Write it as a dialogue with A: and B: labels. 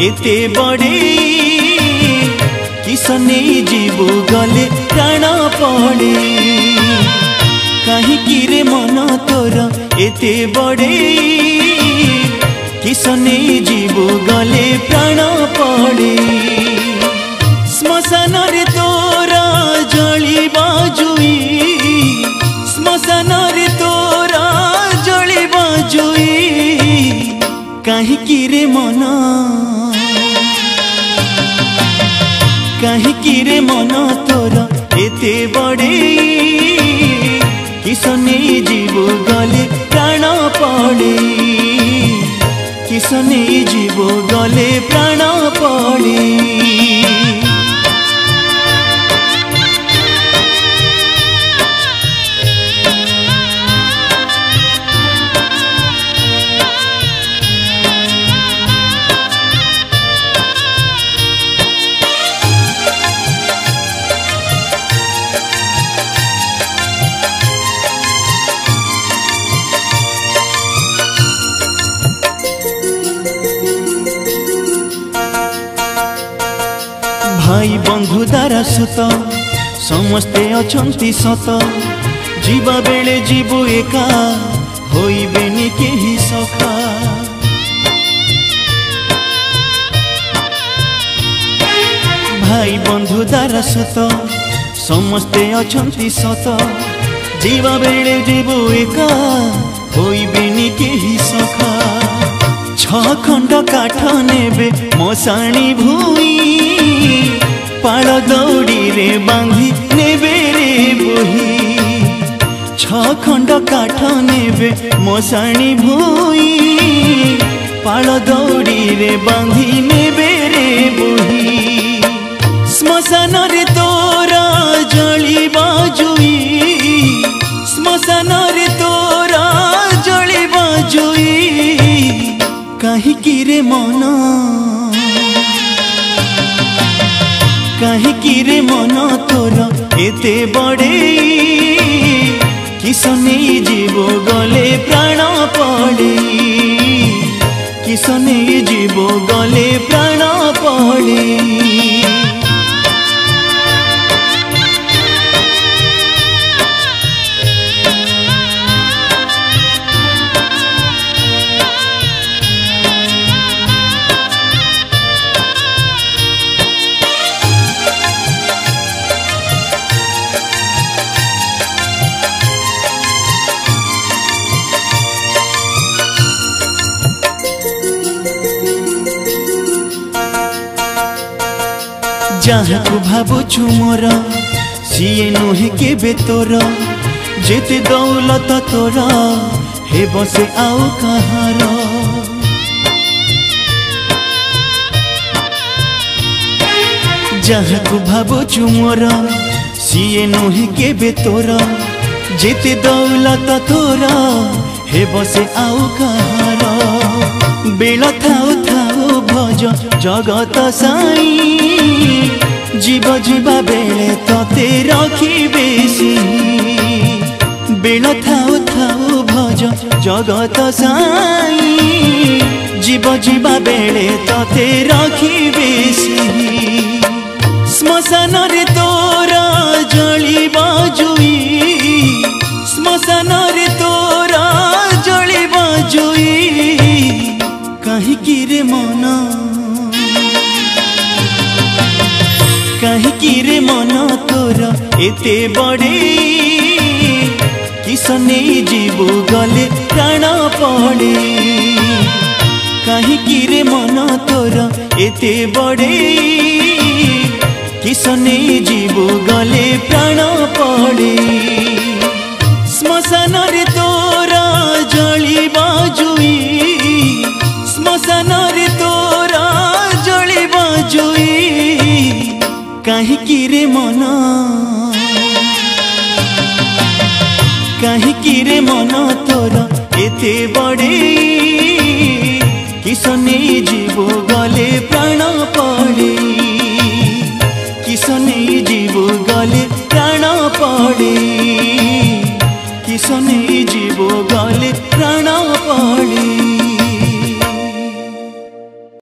A: एते बड़े किस नहीं जीवो गले प्राण पड़े कहीं रे मन तोर एते बड़े किस नहीं जीवो गले प्राण पड़े श्मशान रे तोरा जली बाजुई श्मशान रे तोरा जली बाजुई कहीं रे मन कहीं रे मन तोर एते बड़े किस नहीं जीवो गले प्राण पड़े किस नहीं जीवो गले प्राण पड़े भाई बंधु दारा सुत समस्ते अछंती सत जीवा बेले जीवो एका होइबेनी केही सखा भाई बंधु दारा सुत समस्ते अछंती सत जीवा बेले जीवो एका होइबेनी केही सखा छ खंड काठ नेबे मशाणी भूई पाल दौड़ी रे बांधी नेबे रे बोही छ खंड काठ नेबे मशाणी भूई पाल दौड़ी रे बांधी नेबे रे बोही श्मशान रे तोरा जली बाजुई श्मशान रे तोरा जली बाजुई कहीं रे मन कहीं रे मन तोर एते बड़े किस नहीं जीवो गले प्राण पड़े किस नहीं जीवो गले प्राण पड़े जहाँ को भावुछु मोर सीए नुहे केबे तोर जेते दौलत तोर हे बसे आउ कहार जहाँ को भावुछु मोर सीए नुहे केबे तोर जेते दौलत तोर हे बसे आउ कहार बेल थाउ थाउ भज जगत साई जीव जीवा बेले तते रखी बेसी बेल थाउ थाउ भज जगत साई जीव जीवा बेले तते रखी बेसी श्मशान रे तोरा जली बाजुई श्मशान रे तोरा जली बाजुई कहीं रे मन कहीं रे मन तोर एते बड़े किस नहीं जीवो गले प्राण पड़े कहीं रे मन तोर एते बड़े किस नहीं जीवो गले प्राण पड़े श्मशान रे तोरा जली बाजुई श्मशान रे तोरा जली बाजुई कहीं रे मन कहीं रे मन तोर एते बड़े किस नहीं जीवो गले प्राण पड़े किस नहीं जीवो गले प्राण पड़े।